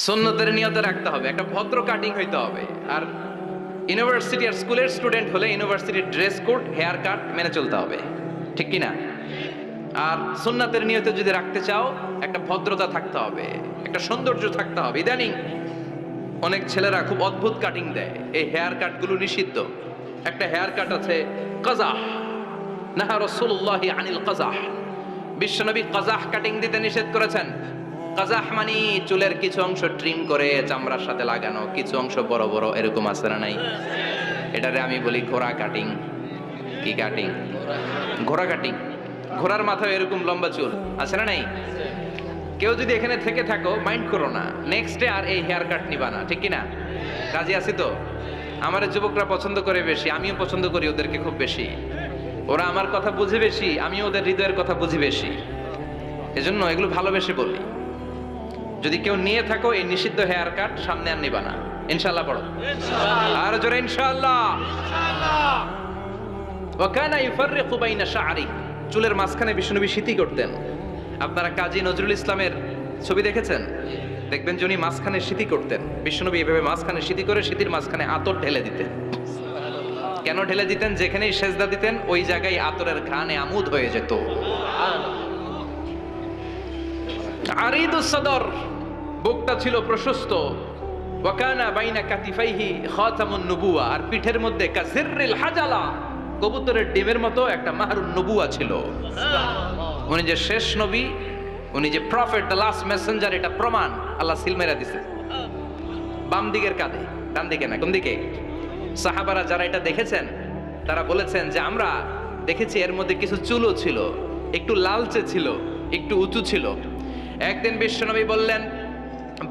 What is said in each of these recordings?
সুন্নতের নিয়তে রাখতে হবে, একটা ভদ্র কাটিং হইতে হবে। আর ইউনিভার্সিটি আর স্কুলের স্টুডেন্ট হলে ইউনিভার্সিটির ড্রেস কোড, হেয়ার কাট মেনে চলতে হবে, ঠিক কি না? আর সুন্নাতের নিয়তে যদি রাখতে চাও, একটা ভদ্রতা থাকতে হবে, একটা সৌন্দর্য থাকতে হবে। ইদানিং অনেক ছেলেরা খুব অদ্ভুত কাটিং দেয়, এই হেয়ার কাটগুলো নিষিদ্ধ। একটা হেয়ার কাট আছে কাজাহ, নাহা রাসূলুল্লাহি আনিল কাজাহ, বিশ্বনবী কাজাহ কাটিং দিতে নিষেধ করেছেন। কাজাহ মানে চুলের কিছু অংশ ট্রিম করে চামড়ার সাথে লাগানো, কিছু অংশ বড় বড় এরকম আছে না নাই? এটারে আমি বলি ঘোড়া কাটিং। কি কাটিং? ঘোড়া কাটিং। ঘোড়ার মাথায় এরকম লম্বা চুল আছে না নাই? কেউ যদি এখানে থেকে থাকো, মাইন্ড করো না, নেক্সট ডে আর এই হেয়ার কাট নিবা না, ঠিক কি না? রাজি আছি তো? আমার যুবকরা পছন্দ করে বেশি, আমিও পছন্দ করি ওদেরকে খুব বেশি। ওরা আমার কথা বুঝে বেশি, আমিও ওদের হৃদয়ের কথা বুঝি বেশি, এজন্য এগুলো ভালোবেসে বলি। যদি কেউ নিয়ে থাকো এই নিষিদ্ধ হেয়ার কাট, সামনে আর নিবা না, ইনশাআল্লাহ। পড়ো আর জোরে ইনশাআল্লাহ। ওয়া কানা ইউফাররিকু বাইনা শা'রি, চুলের মাঝখানে বিশ্বনবী সিঁথি করতেন। আপনারা কাজী নজরুল ইসলামের ছবি দেখেছেন? দেখবেন যে উনি মাঝখানে সিঁথি করতেন। বিশ্বনবী এভাবে মাঝখানে সিঁথি করে সিঁথির মাঝখানে আতর ঢেলে দিতেন। কেন ঢেলে দিতেন? যেখানেই সেজদা দিতেন ওই জায়গায় আতরের ঘ্রাণে আমোদ হয়ে যেত। আরিদুস সদর, বুকটা ছিল প্রশস্ত। ওয়া কানা বাইনা কাতিফাইহি খাতামুন নবুওয়া, আর পিঠের মধ্যে কাজিররিল হাজালা, কবুতরের ডিমের মতো একটা মাহরুন নবুওয়া ছিল। উনি যে শেষ নবী, উনি যে প্রফেট, দ্য লাস্ট মেসেঞ্জার, এটা প্রমাণ আল্লাহ সিল মেরা দিছে। বাম দিকের কাঁধে, ডান দিকে না। কোন দিকে? সাহাবারা যারা এটা দেখেছেন তারা বলেছেন যে আমরা দেখেছি এর মধ্যে কিছু চুলও ছিল, একটু লালচে ছিল, একটু উঁচু ছিল। একদিন বিশ্বনবী বললেন,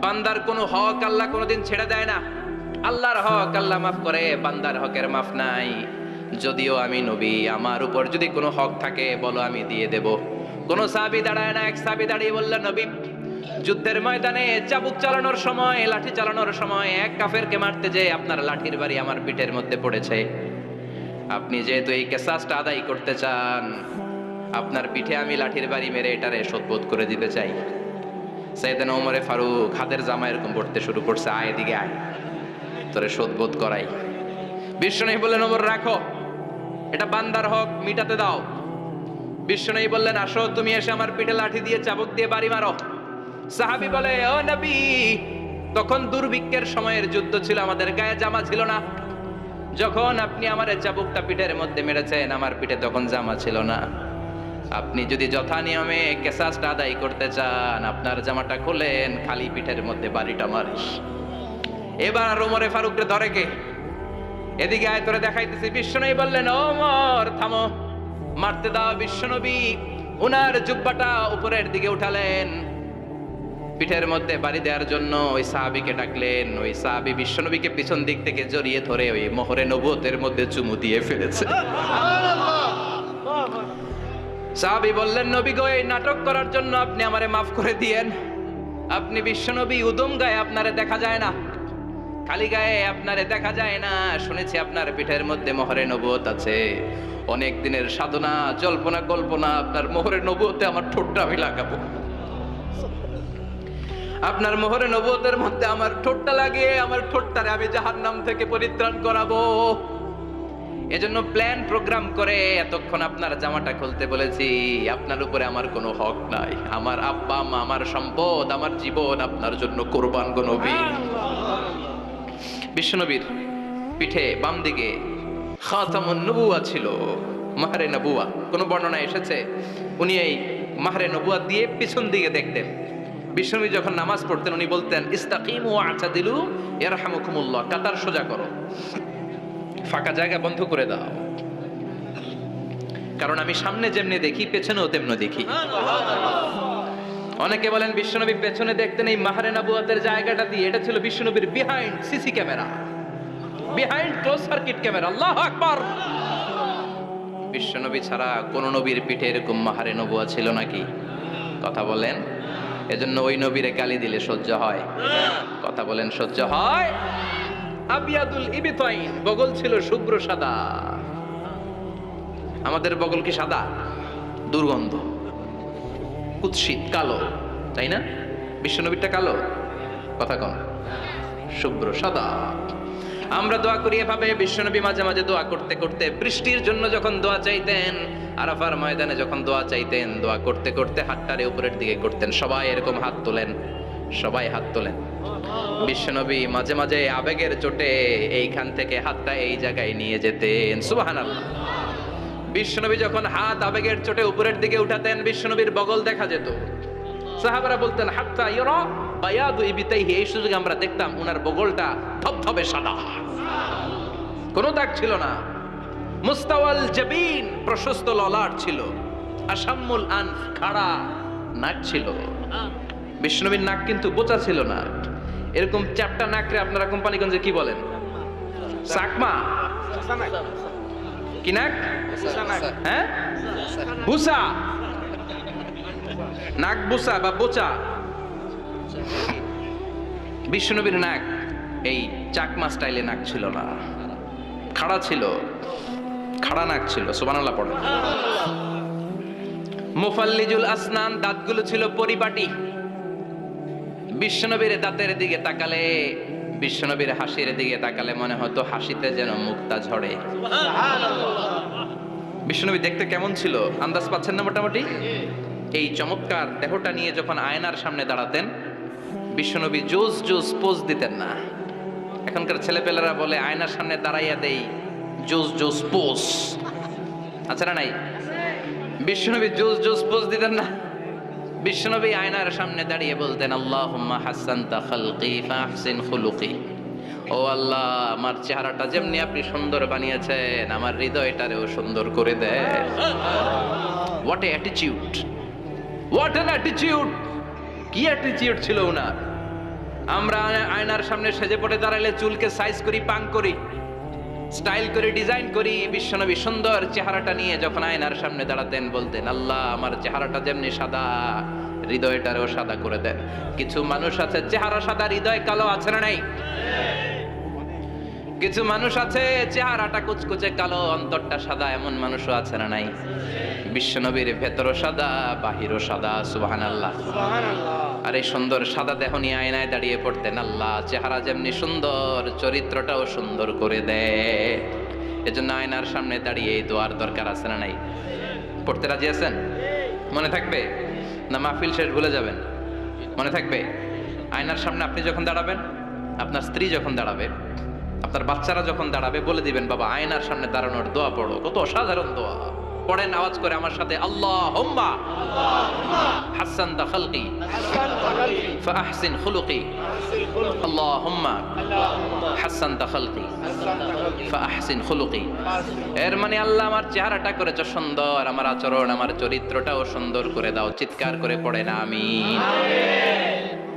বান্দার কোনো হক আল্লাহ কোনোদিন ছেড়ে দেয় না। আল্লাহর হক আল্লাহ মাফ করে, বান্দার হকের মাফ নাই। যদিও আমি নবী, আমার উপর যদি কোনো হক থাকে বলো, আমি দিয়ে দেব। কোন সাহাবী দাঁড়ায় না। এক সাহাবী দাঁড়িয়ে বললেন, নবী, যুদ্ধের ময়দানে চাবুক চালানোর সময়, লাঠি চালানোর সময় এক কাফেরকে মারতে যেয়ে আপনার লাঠির বাড়ি আমার পিঠের মধ্যে পড়েছে। আপনি যেহেতু এই কেসাসটা আদায় করতে চান, আপনার পিঠে আমি লাঠির বাড়ি মেরে এটারে শোধবোধ করে দিতে চাই। সাইয়েদনা ওমরে ফারুক হাতের জামা এরকম পড়তে শুরু করছে, আয় এদিকে আয়, তোরে শোধবোধ করাই। বিশ্বনবী বললেন, ওমর রাখো, এটা বান্দার হক, মিটাতে দাও। বিশ্বনবী বললেন, আসো, তুমি এসে আমার পিঠে লাঠি দিয়ে চাবুক দিয়ে বাড়ি মারো। সাহাবী বলে, ও নবী, তখন দুর্ভিক্ষের সময়ের যুদ্ধ ছিল, আমাদের গায়ে জামা ছিল না। যখন আপনি আমার চাবুকটা পিঠের মধ্যে মেরেছেন, আমার পিঠে তখন জামা ছিল না। আপনি যদি যথা নিয়মে কেসাসটা আদায় করতে চান, আপনার জামাটা খুলেন, খালি পিঠের মধ্যে বাড়িটা মারিস। এবার ওমরে ফারুককে ধরে কে? এদিকে আয়, তোরে দেখাইতেছি। বিশ্বনবী বললেন, ওমর থামো, মারতে দাও। বিশ্বনবী উনার জুব্বাটা উপরের দিকে উঠালেন, পিঠের মধ্যে বাড়ি দেওয়ার জন্য ওই সাহাবীকে ডাকলেন। ওই সাহাবী বিশ্বনবীকে পিছন দিক থেকে জড়িয়ে ধরে ওই মোহরে নবুয়তের মধ্যে চুমু দিয়ে ফেলেছে। সাহাবী বললেন, নবী গো, এই নাটক করার জন্য আপনি আমারে মাফ করে দিয়েন। আপনি বিশ্বনবী, উদম গায়ে আপনারে দেখা যায় না, খালি গায়ে আপনারে দেখা যায় না। শুনেছি আপনার পিঠের মধ্যে মোহরে নবুয়ত আছে। অনেক দিনের সাধনা, জল্পনা কল্পনা, আপনার মোহরে নবুয়তে আমার ঠোঁটটা আমি লাগাবো। আপনার মোহরে নবুয়তের মধ্যে আমার ঠোঁটটা লাগিয়ে আমার ঠোঁটটারে আমি জাহান্নাম থেকে পরিত্রাণ করাবো। এজন্য প্ল্যান প্রোগ্রাম করে এতক্ষণ আপনার জামাটা খুলতে বলেছি। আপনার উপরে আমার কোনো হক নাই। আমার আব্বা মা, আমার সম্পদ, আমার জীবন আপনার জন্য কোরবান গো নবী। বিশ্বনবীর পিঠে বাম দিকে খাতামুন নবুওয়া ছিল, মাহরে নবুওয়া। কোন বর্ণনা এসেছে উনি এই মাহরে নবুওয়া দিয়ে পিছন দিকে দেখতেন। বিশ্বনবী যখন নামাজ পড়তেন উনি বলতেন, ইস্তাকিমু ওয়া আতাদিলু ইয়ারহামুকুমুল্লাহ, কাতার সোজা করো, ফাঁকা জায়গা বন্ধ করে দাও, কারণ আমি সামনে যেমনি দেখি পেছনেও তেমনি দেখি। অনেকে বলেন বিশ্বনবী পেছনে দেখতেন এই মাহরে নবুয়তের জায়গাটা দিয়ে। এটা ছিল বিশ্বনবীর behind CC camera, behind close circuit camera. আল্লাহু আকবার। বিশ্বনবী ছাড়া কোন নবীর পিঠে এরকম মাহরে নবুয়া ছিল নাকি? কথা বলেন। এজন্য ওই নবীরে গালি দিলে সহ্য হয়? কথা বলেন, সহ্য হয়? আবিয়াদুল ইবতাইন, বগল ছিল শুভ্র সাদা। আমাদের বগল কি সাদা? দুর্গন্ধ, কুৎসিত, কালো, তাই না? বিশ্বনবীরটা কালো। কথা কন, শুভ্র সাদা। আমরা দোয়া করি এভাবে। বিশ্বনবী মাঝে মাঝে দোয়া করতে করতে বৃষ্টির জন্য যখন দোয়া চাইতেন, আরাফার ময়দানে যখন দোয়া চাইতেন, দোয়া করতে করতে হাতটারে উপরের দিকে করতেন। সবাই এরকম হাত তোলেন, সবাই হাত তোলেন। বিশ্বনবী মাঝে মাঝে আবেগের চোটে এইখান থেকে হাতটা এই জায়গায় নিয়ে যেতেন। সুবহানাল্লাহ। বিশ্বনবী যখন হাত আবেগের চোটে উপরের দিকে উঠাতেন, বিশ্বনবীর বগল দেখা যেত। সাহাবারা বলতেন হাত্তা ইরা বায়াদু ইবিতাইহি, এই সুযোগে আমরা দেখতাম ওনার বগলটা ধবধবে সাদা, কোনো দাগ ছিল না। মুস্তাওয়াল জাবিন, প্রশস্ত ললাট ছিল। আসাম্মুল আনফ, খাড়া নাক ছিল। বিশ্বনবীর নাক কিন্তু বোচা ছিল না। এরকম চ্যাপটা নাকরে আপনারা কোম্পানিগঞ্জে কি বলেন? চাকমা? কি নাক? হ্যাঁ, বুসা। নাক বুসা বা বোচা। বিশ্বনবীর নাক এই চাকমা স্টাইলে নাক ছিল না, খাড়া ছিল, খাড়া নাক ছিল। সুবহানাল্লাহ পড়ে। মুফাল্লিজুল আসনান, দাঁতগুলো ছিল পরিপাটি। বিশ্বনবীর দাঁতের দিকে তাকালে, বিশ্বনবীর হাসির দিকে তাকালে মনে হতো হাসিতে যেন মুক্তা ঝরে। বিশ্বনবী দেখতে কেমন ছিল আন্দাজ পাচ্ছেন না মোটামুটি? এই চমৎকার দেহটা নিয়ে যখন আয়নার সামনে দাঁড়াতেন, বিশ্বনবী জোস জোস পোজ দিতেন না। এখনকার ছেলেপেলেরা বলে আয়নার সামনে দাঁড়াইয়া দেই জোস জোস পোজ, আচ্ছা না নাই? বিশ্বনবী জোস জোস পোজ দিতেন না। বিশ্বনবী আয়নার সামনে দাঁড়িয়ে বলতেন আল্লাহুম্মা হাসানতা খালকি ফাহসিন খুলুকি। ও আল্লাহ, আমার চেহারাটা যেমনি আপনি সুন্দর বানিয়েছেন, আমার হৃদয়টারেও সুন্দর করে দেন। What a attitude, what an attitude! কি অ্যাটিটিউড ছিল ওনার! আমরা আয়নার সামনে সেজে পড়ে দাঁড়ালে চুলকে সাইজ করি, পাং করি, স্টাইল করে ডিজাইন করি। বিশ্বনবী সুন্দর চেহারাটা নিয়ে যখন আয়নার সামনে দাঁড়াতেন বলতেন আল্লাহ, আমার চেহারাটা যেমনি সাদা, হৃদয়টারেও সাদা করে দেন। কিছু মানুষ আছে চেহারা সাদা, হৃদয় কালো, আছে না নাই? কিছু মানুষ আছে চেহারাটা কুচকুচে কালো, অন্তরটা সাদা, এমন মানুষও আছে না নাই? বিশ্বনবীর ভেতরও সাদা, বাহিরও সাদা। সুবহানাল্লাহ। আর এই সুন্দর সাদা দেহ নিয়ে আয়নায় দাঁড়িয়ে পড়তেন আল্লাহ, চেহারা যেমনি সুন্দর, চরিত্রটাও সুন্দর করে দেয়। এজন্য আয়নার সামনে দাঁড়িয়ে এই দোয়ার দরকার আছে না নাই? পড়তে রাজি আছেন? মনে থাকবে না মাহফিল শেষ ভুলে যাবেন? মনে থাকবে? আয়নার সামনে আপনি যখন দাঁড়াবেন, আপনার স্ত্রী যখন দাঁড়াবে, আপনার বাচ্চারা যখন দাঁড়াবে, বলে দিবেন বাবা আয়নার সামনে দাঁড়ানোর দোয়া পড়ো। কত অসাধারণ দোয়া! পড়েন আওয়াজ করে আমার সাথে, আল্লাহুম্মা হাসানতা খালকি ফাহসিন খুলুকি। আল্লাহুম্মা হাসানতা খালকি ফাহসিন খুলুকি। এর মানে আল্লাহ, আমার চেহারাটা করেছো সুন্দর, আমার আচরণ, আমার চরিত্রটাও সুন্দর করে দাও। চিৎকার করে পড়েন আমিন।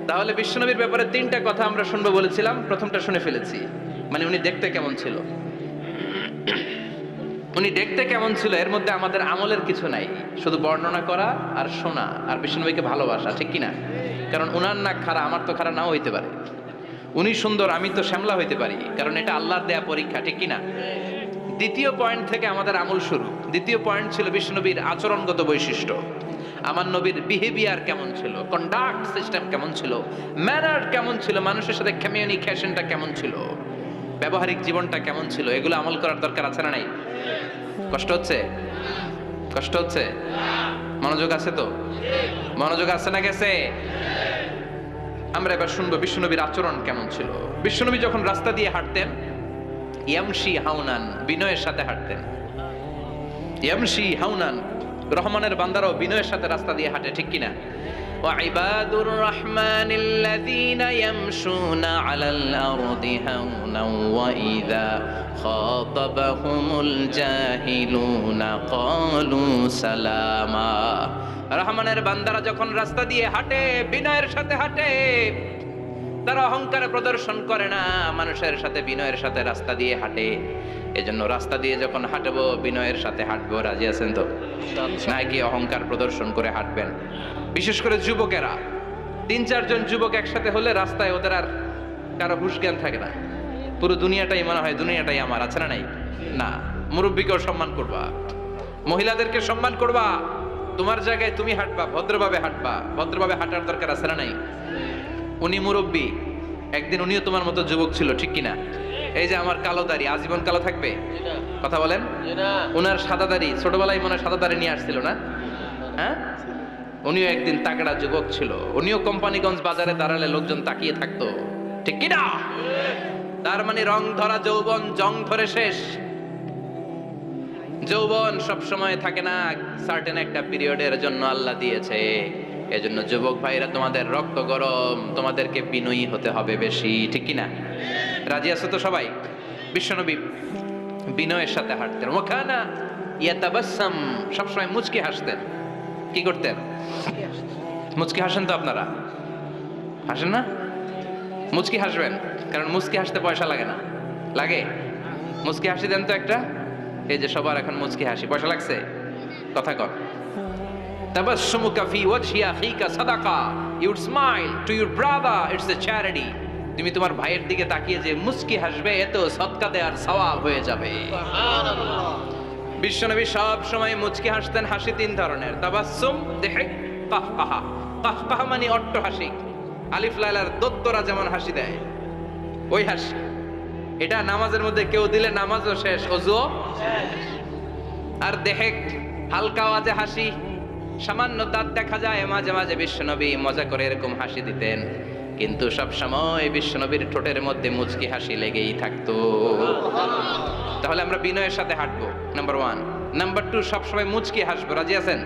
তাহলে বিশ্বনবীর ব্যাপারে তিনটা কথা আমরা শুনবো বলেছিলাম, প্রথমটা শুনে ফেলেছি। মানে উনি দেখতে কেমন ছিল, উনি দেখতে কেমন ছিল, এর মধ্যে আমাদের আমলের কিছু নাই, শুধু বর্ণনা করা আর শোনা আর বিষ্ণুনবীকে ভালোবাসা, ঠিক কিনা? কারণ উনার নাক খাড়া, আমার তো খাড়া নাও হইতে পারে। উনি সুন্দর, আমি তো শ্যামলা হইতে পারি, কারণ এটা আল্লাহর দেয়া পরীক্ষা, ঠিক কিনা? দ্বিতীয় পয়েন্ট থেকে আমাদের আমল শুরু। দ্বিতীয় পয়েন্ট ছিল বিষ্ণুনবীর আচরণগত বৈশিষ্ট্য। আমার নবীর বিহেভিয়ার কেমন ছিল, কন্ডাক্ট সিস্টেম কেমন ছিল, ম্যানার কেমন ছিল, মানুষের সাথে কমিউনিকেশনটা কেমন ছিল, ব্যবহারিক জীবনটা কেমন ছিল, এগুলো আমল করার দরকার আছে না নাই? কষ্ট হচ্ছে? কষ্ট হচ্ছে? মনোযোগ আছে তো? মনোযোগ আছে না গেছে? আমরা এবার শুনবো বিশ্বনবীর আচরণ কেমন ছিল। বিশ্বনবী যখন রাস্তা দিয়ে হাঁটতেন, ইয়ামশি হাউনান, বিনয়ের সাথে হাঁটতেন। ইয়ামশি হাউনান, রহমানের বান্দারাও বিনয়ের সাথে রাস্তা দিয়ে হাঁটে, ঠিক কিনা? وعباد الرحمن الذين يمشون على الأرض هونا وإذا خاطبهم الجاهلون قالوا سلاما। রহমানের বান্দারা যখন রাস্তা দিয়ে হাঁটে, বিনয়ের সাথে হাঁটে, তারা অহংকার প্রদর্শন করে না, মানুষের সাথে বিনয়ের সাথে রাস্তা দিয়ে হাঁটে। এজন্য রাস্তা দিয়ে যখন হাঁটবো, বিনয়ের সাথে হাঁটবো। রাজি আছেন তো? নাকি অহংকার প্রদর্শন করে হাঁটবেন? বিশেষ করে যুবকেরা, 3-4 জন যুবক একসাথে হলে রাস্তায় ওদের আর কারো হুঁশ জ্ঞান থাকে না, পুরো দুনিয়াটাই মনে হয় দুনিয়াটাই আমার, আছে না নাই? না, মুরব্বীকেও সম্মান করবা, মহিলাদেরকে সম্মান করবা, তোমার জায়গায় তুমি হাঁটবা, ভদ্রভাবে হাঁটবা। ভদ্রভাবে হাঁটার দরকার আছে না নাই? উনি মুরব্বী, একদিন উনিও তোমার মতো যুবক ছিল, ঠিক কিনা? এই যে আমার কালো দাড়ি আজীবন কালো থাকবে? কথা বলেন। ওনার সাদা দাড়ি ছোটবেলায় মনে হয় সাদা দাড়ি নিয়ে আসছিল না? হ্যাঁ, উনিও একদিন তাগড়া যুবক ছিল, উনিও কোম্পানিগঞ্জ বাজারে দাঁড়ালে লোকজন তাকিয়ে থাকতো, ঠিক কিনা? তার মানে রং ধরা যৌবন জং ধরে শেষ। যৌবন সব সময় থাকে না, সার্টেন একটা পিরিয়ডের জন্য আল্লাহ দিয়েছে। এজন্য যুবক ভাইরা তোমাদের রক্ত গরম, তোমাদেরকে বিনয়ী হতে হবে বেশি, ঠিক কিনা? রাজি আছো তো সবাই? বিশ্বনবী বিনয়ের সাথে হাঁটতেন। ওখানা ইয়াতাবাসসাম, সবসময় মুচকি হাসতেন। কি করতেন? মুচকি হাসেন তো আপনারা? হাসেন না? মুচকি হাসবেন, কারণ মুচকি হাসতে পয়সা লাগে না। লাগে? মুচকি হাসি দেন তো একটা। এই যে সবার এখন মুচকি হাসি, পয়সা লাগছে? কথা কর। তাবাসসুমুকা ফি ওয়াজহি আখিকা সাদাকা, you smile to your brother, it's a charity. তুমি তোমার ভাইয়ের দিকে তাকিয়ে যে মুচকি হাসবে, এত সদকা দেওয়ার সওয়াব হয়ে যাবে। সুবহানাল্লাহ। বিশ্বনবী সব সময় মুচকি হাসতেন। হাসি তিন ধরনের, তাবাসসুম, দিহিক, কাহকাহা। কাহকাহা মানে অট্ট হাসি, আলিফ লাইলার দত্তরা যেমন হাসি দেয় ওই হাসি। এটা নামাজের মধ্যে কেউ দিলে নামাজও শেষ, ওযুও শেষ। আর দিহিক, হালকা আওয়াজে হাসি, সামান্য দাঁত দেখা যায় মাঝে মাঝে বিশ্বনবী মজা করে এরকম হাসি দিতেন, কিন্তু সব সময় বিশ্বনবীর ঠোঁটের মধ্যে মুচকি হাসি লেগেই থাকতো। তাহলে আমরা বিনয়ের সাথে হাঁটবো, নাম্বার 1। নাম্বার 2, সবসময় মুচকি হাসবো। রাজি আছেন?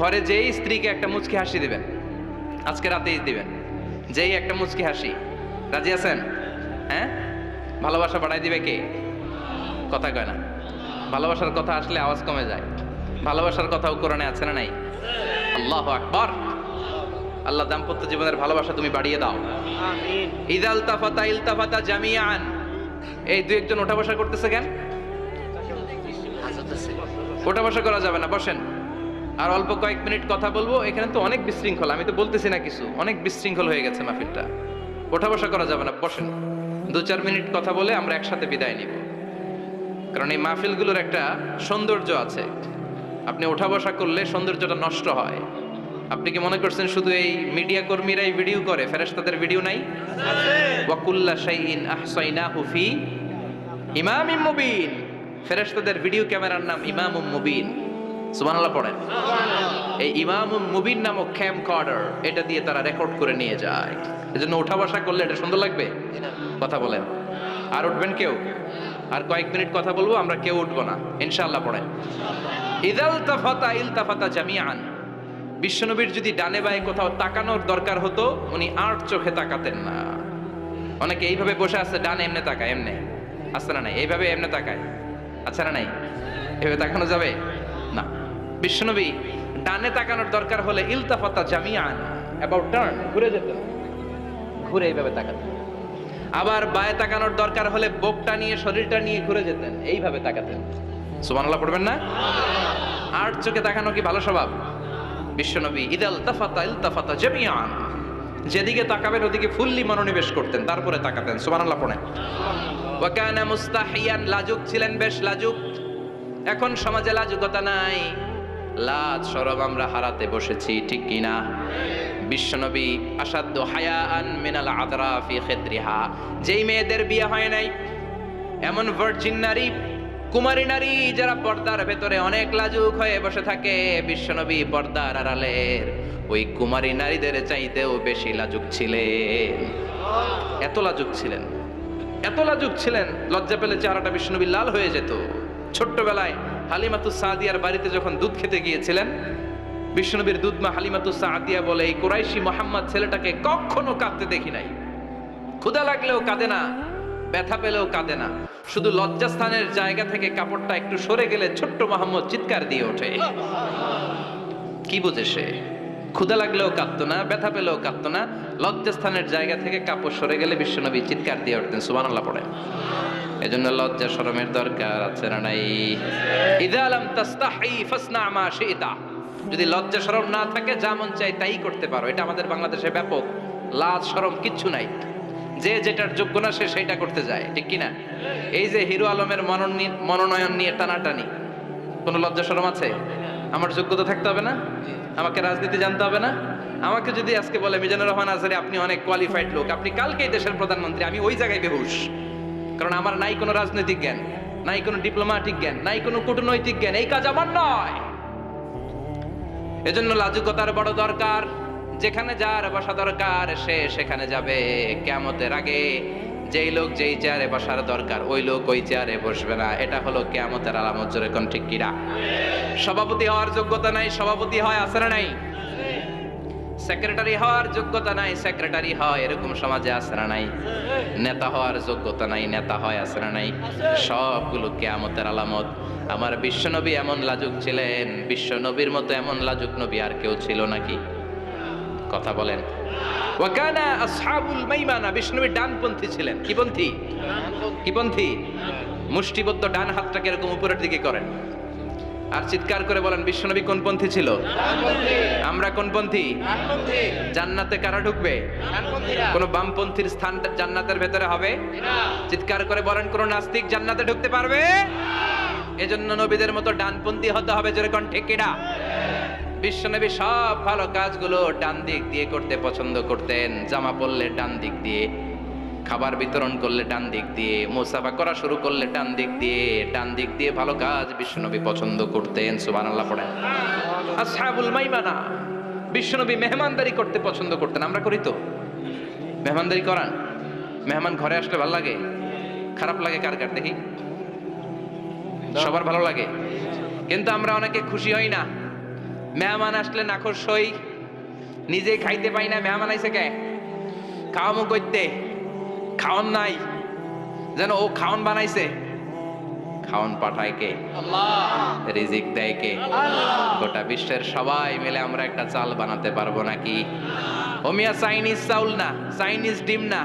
ঘরে যেই স্ত্রীকে একটা মুচকি হাসি দিবেন, আজকে রাতেই দিবেন, যেই একটা মুচকি হাসি। রাজি আছেন? হ্যাঁ, ভালোবাসা বাড়াই দিবে কে? কথা কয় না। ভালোবাসার কথা আসলে আওয়াজ কমে যায়। ভালোবাসার কথাও কোরআনে আছে না নাই? আল্লাহু আকবার। আল্লাহ দাম্পত্য জীবনের ভালোবাসা তুমি বাড়িয়ে দাও। আমিন। ইদাল তাফাতা ইলতাফাতা জামিআন। এই দুই একজন ওঠা বসা করতেছে কেন? ওঠা বসা করা যাবে না, বসেন। আর অল্প কয়েক মিনিট কথা বলবো। এখানে তো অনেক বিশৃঙ্খল, আমি তো বলতেছি না কিছু, অনেক বিশৃঙ্খল হয়ে গেছে মাহফিলটা। ওঠা বসা করা যাবে না, বসেন। 2-4 মিনিট কথা বলে আমরা একসাথে বিদায় নিব, কারণ এই মাহফিলগুলোর একটা সৌন্দর্য আছে। আপনি ওঠা বসা করলে সৌন্দর্যটা নষ্ট হয়। আপনি কি মনে করছেন শুধু এই মিডিয়া কর্মীরাই ভিডিও করে, ফেরেশতাদের ভিডিও নাই? ওয়া কুল্লা শাইইন আহসাইনাহু ফি ইমামিম মুবিন। ফেরেশতাদের ভিডিও ক্যামেরার নাম ইমামুম মুবিন। সুবহানাল্লাহ পড়েন। এই ইমামুম মুবিন নামক ক্যামকর্ডার, এটা দিয়ে তারা রেকর্ড করে নিয়ে যায়। এজন্য ওঠা বসা করলে এটা সুন্দর লাগবে? কথা বলেন। আর উঠবেন কেউ? আর কয়েক মিনিট কথা বলবো, আমরা কেউ উঠবো না ইনশাআল্লাহ। পড়েন। ইদাল তাফাতা ইলতাফাতা জামিআন। বিশ্বনবীর যদি ডানে বায়ে কোথাও তাকানোর দরকার হতো, উনি আর চোখে তাকাতেন না। অনেকে এইভাবে বসে আছে, ডানে এমনে তাকায়, এমনে আছে না নাই? এইভাবে এমনে তাকায়, আছে না নাই? এভাবে তাকানো যাবে না। বিশ্বনবী ডানে তাকানোর দরকার হলে ইলতাফাতা জামিআন, অ্যাবাউট টার্ন, ঘুরে যেতেন, ঘুরে এইভাবে তাকাতেন। আবার বায়ে তাকানোর দরকার হলে বুকটা নিয়ে, শরীরটা নিয়ে ঘুরে যেতেন, এইভাবে তাকাতেন। সুবহানাল্লাহ পড়বেন না? আর চোখে তাকানো কি ভালো স্বভাব? বিশ্বনবী ইদাল তাফাতা ইলতাফাতা জামিআন, যেদিকে তাকাবেন ওদিকে ফুললি মনোনিবেশ করতেন, তারপরে তাকাতেন। সুবহানাল্লাহ পড়েন। ওয়া কানা মুস্তাহিয়ান, লাজুক ছিলেন, বেশ লাজুক। এখন সমাজে লাজুকতা নাই, লাজ শরম আমরা হারাতে বসেছি, ঠিক কিনা? বিশ্বনবী আসাদ্দু হায়াআন মিনাল আদরা ফি খিদ্রিহা, যেই মেয়েদের বিয়ে হয় নাই, এমন ভার্জিন নারী, কুমারী নারী যারা পর্দার ভেতরে অনেক লাজুক হয়ে বসে থাকে, বিশ্বনবী পর্দার আড়ালের ওই কুমারী নারীদের চাইতেও বেশি লাজুক ছিলেন। এত লাজুক ছিলেন, এত লাজুক ছিলেন, লজ্জা পেলে চেহারাটা বিশ্বনবী লাল হয়ে যেত। ছোট্টবেলায় হালিমাতুস সাদিয়ার বাড়িতে যখন দুধ খেতে গিয়েছিলেন, বিশ্বনবীর দুধমা হালিমাতুস সাদিয়া বলে, এই কুরাইশি মোহাম্মদ ছেলেটাকে কখনো কাঁদতে দেখি নাই। ক্ষুধা লাগলেও কাঁদে না, ব্যথা পেলেও কাঁদে না, শুধু লজ্জাস্থানের জায়গা থেকে কাপড়টা একটু সরে গেলে ছোট্ট মোহাম্মদ চিৎকার দিয়ে ওঠে। কি বুঝে সে? ক্ষুধা লাগলেও কাঁদতো না, ব্যথা পেলেও কাঁদতো না, লজ্জাস্থানের জায়গা থেকে কাপড় সরে গেলে বিশ্বনবী চিৎকার দিয়ে উঠতেন। সুবহানাল্লাহ পড়েন। এজন্য লজ্জা শরমের দরকার আছে না নাই? ইযা লাম তাস্তাহি ফাসনা মা শিতা। যদি লজ্জা শরম না থাকে, যা মন চাই তাই করতে পারো। এটা আমাদের বাংলাদেশে ব্যাপক। লাজ শরম কিচ্ছু নাই, যে যেটার যোগ্য না সে সেইটা করতে যায়, ঠিক কিনা? এই যে হিরো আলমের মনোনয়ন নিয়ে টানাটানি, কোনো লজ্জা শরম আছে? আমার যোগ্যতা থাকতে হবে না? আমাকে রাজনীতি জানতে হবে না? আমাকে যদি আজকে বলে মিজানুর রহমান আজহারী আপনি অনেক কোয়ালিফাইড লোক, আপনি কালকেই দেশের প্রধানমন্ত্রী, আমি ওই জায়গায় বেহুশ। কারণ আমার নাই কোনো রাজনৈতিক জ্ঞান, নাই কোনো ডিপ্লোম্যাটিক জ্ঞান, নাই কোনো কূটনৈতিক জ্ঞান, এই কাজ আমার নয়। এজন্য লাজুকতার বড় দরকার। যেখানে যার বসা দরকার সে সেখানে যাবে। কিয়ামতের আগে যেই লোক যেই চেয়ারে বসার দরকার ওই লোক ওই চেয়ারে বসবে না। এটা হলো কিয়ামতের আলামত। জোরে কোন ঠিক কিনা? সভাপতি হওয়ার যোগ্যতা নাই, সভাপতি হয়, আছে না নাই? সেক্রেটারি হওয়ার যোগ্যতা নাই, সেক্রেটারি হয়, এরকম সমাজে আছে না নাই? নেতা হওয়ার যোগ্যতা নাই, নেতা হয়, আছে না নাই? সবগুলো কিয়ামতের আলামত। আমার বিশ্বনবী এমন লাজুক ছিলেন, বিশ্বনবীর মতো এমন লাজুক নবী আর কেউ ছিল নাকি? কথা বলেন। ওয়াকানা আসহাবুল মাইমানা, বিষ্ণুবী ডানপন্থী ছিলেন। কি পন্থী? কি পন্থী? মুষ্টিবদ্ধ ডান হাতটাকে এরকম উপরের দিকে করেন আর চিৎকার করে বলেন বিশ্বনবী কোন পন্থী ছিল? আমরা কোন পন্থী? জান্নাতে কারা ঢুকবে? কোন বামপন্থীর স্থান জান্নাতের ভেতরে হবে? চিৎকার করে বলেন কোন নাস্তিক জান্নাতে ঢুকতে পারবে? এজন্য নবীদের মতো ডানপন্থী হতে হবে। যেরকম ঠিক কিনা? বিশ্বনবী সব ভালো কাজগুলো ডান দিক দিয়ে করতে পছন্দ করতেন। জামা পরলে ডান দিক দিয়ে, খাবার বিতরণ করলে ডান দিক দিয়ে, মুসাফা করা শুরু করলে ডান দিক দিয়ে, ডান দিক দিয়ে ভালো কাজ বিশ্বনবী পছন্দ করতেন। সুবহানাল্লাহ পড়েন। আসহাবুল মাইমানা, বিশ্বনবী মেহমানদারি করতে পছন্দ করতেন। আমরা করি তো? মেহমানদারি করান? মেহমান ঘরে আসলে ভালো লাগে? খারাপ লাগে কার কার দেখি? সবার ভালো লাগে, কিন্তু আমরা অনেকে খুশি হই না। মেহমান আসলে নাখোশ হই, নিজে খাইতে পাই না। মেহমান আইছে কে? খাওয়ামো করতে, খাওয়ান নাই, যেন ও খাওয়ান বানাইছে। খাওয়ান পাঠায় কে? আল্লাহ। রিজিক দেয় কে? আল্লাহ। গোটা বিশ্বের সবাই মিলে আমরা একটা চাল বানাতে পারবো নাকি? ও মিয়া চাইনিজ চাউল না, চাইনিজ ডিম না,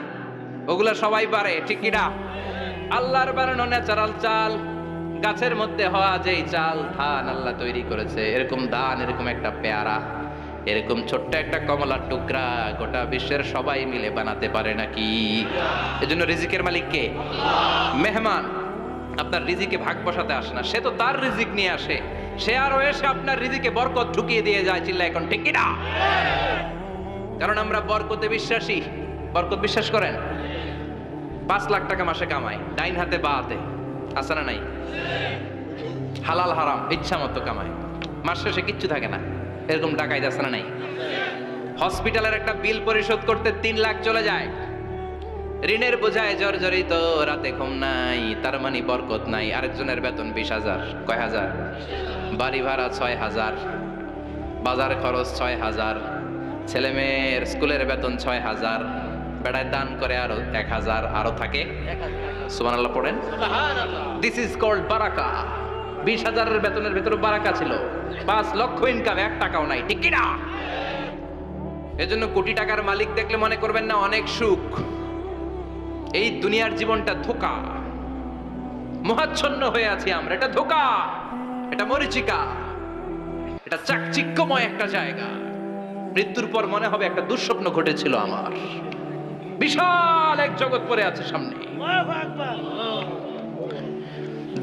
ওগুলা সবাই পারে, ঠিক কিনা? আল্লাহর বানানো ন্যাচারাল চাল, গাছের মধ্যে হওয়া যেই চাল, ধান আল্লাহ তৈরি করেছে, এরকম ধান, এরকম একটা পেয়ারা, এরকম ছোট্ট একটা কমলার টুকরা গোটা বিশ্বের সবাই মিলে বানাতে পারে নাকি? এজন্য রিজিকের মালিক কে? মেহমান আপনার রিজিকে ভাগ বসাতে আসে না, সে তো তার রিজিক নিয়ে আসে। সে আরো এসে আপনার রিজিকে বরকত ঢুকিয়ে দিয়ে যায়। চিল্লা এখন ঠিক কিনা? কারণ আমরা বরকতে বিশ্বাসী। বরকত বিশ্বাস করেন? 5 লাখ টাকা মাসে কামায়, ডাইন হাতে বা হাতে, আছে না নাই? হালাল হারাম ইচ্ছা মতো কামায়, মাস শেষে কিচ্ছু থাকে না, এরকম টাকাই আছে না নাই? হসপিটালের একটা বিল পরিশোধ করতে 3 লাখ চলে যায়, ঋণের বোঝায় জর্জরিত, রাতে ঘুম নাই, তার মানে বরকত নাই। আরেকজনের বেতন 20,000, কয় হাজার? বাড়ি ভাড়া 6,000, বাজার খরচ 6,000, ছেলে মেয়ের স্কুলের বেতন 6,000, বেড়ায় দান করে আরো 1,000, আরো থাকে। সুবহানাল্লাহ পড়েন। দিস ইজ কল্ড বারাকা। 20,000-এর বেতনের ভেতরে বারাকা ছিল। 5 লক্ষ ইনকাম, 1 টাকাও নাই, ঠিক কিনা? এজন্য কোটি টাকার মালিক দেখলে মনে করবেন না অনেক সুখ। এই দুনিয়ার জীবনটা ধোঁকা, মোহাচ্ছন্ন হয়ে আছি আমরা। এটা ধোঁকা, এটা মরিচিকা, এটা চাকচিক্যময় একটা জায়গা। মৃত্যুর পর মনে হবে একটা দুঃস্বপ্ন ঘটেছিল আমার। বিশাল এক জগৎ পড়ে আছে সামনে।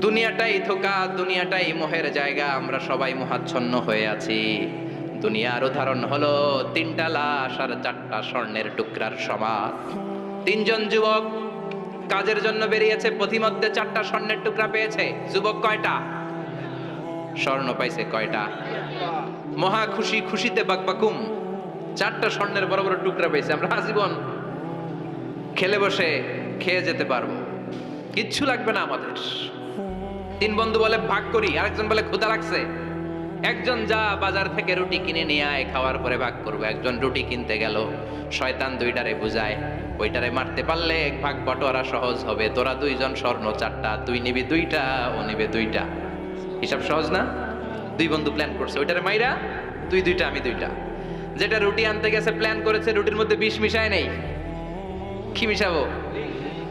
দুনিয়াটাই ধোঁকা, দুনিয়াটাই মোহের জায়গা। আমরা সবাই মোহাচ্ছন্ন হয়ে আছি। দুনিয়ার উদাহরণ হলো 3টা লাশ আর 4টা স্বর্ণের টুকরার সমান। 3 জন যুবক কাজের জন্য বেরিয়েছে, পথিমধ্যে 4টা স্বর্ণের টুকরা পেয়েছে। যুবক কয়টা? স্বর্ণ পাইছে কয়টা? মহা খুশি, খুশিতে বাকবাকুম। 4টা স্বর্ণের বড় বড় টুকরা পেয়েছে। আমরা আজীবন খেলে বসে খেয়ে যেতে পারবো, কিচ্ছু লাগবে না আমাদের। 3 বন্ধু বলে ভাগ করি, আরেকজন বলে ক্ষুধা লাগছে। একজন যা বাজার থেকে রুটি কিনে নিয়ে আয়, খাওয়ার পরে ভাগ করবো। একজন রুটি কিনতে গেল, শয়তান 2টারে বুঝায় ওইটারে মারতে পারলে 1 ভাগ বটোয়ারা সহজ হবে। তোরা 2 জন স্বর্ণ 4টা, তুই নিবি 2টা, ও নিবে 2টা। হিসাব সহজ না? 2 বন্ধু প্ল্যান করছে, ওইটারে মাইরা তুই 2টা, আমি 2টা। যেটা রুটি আনতে গেছে প্ল্যান করেছে, রুটির মধ্যে বিষ মিশায় নেই। কি মিশাবো?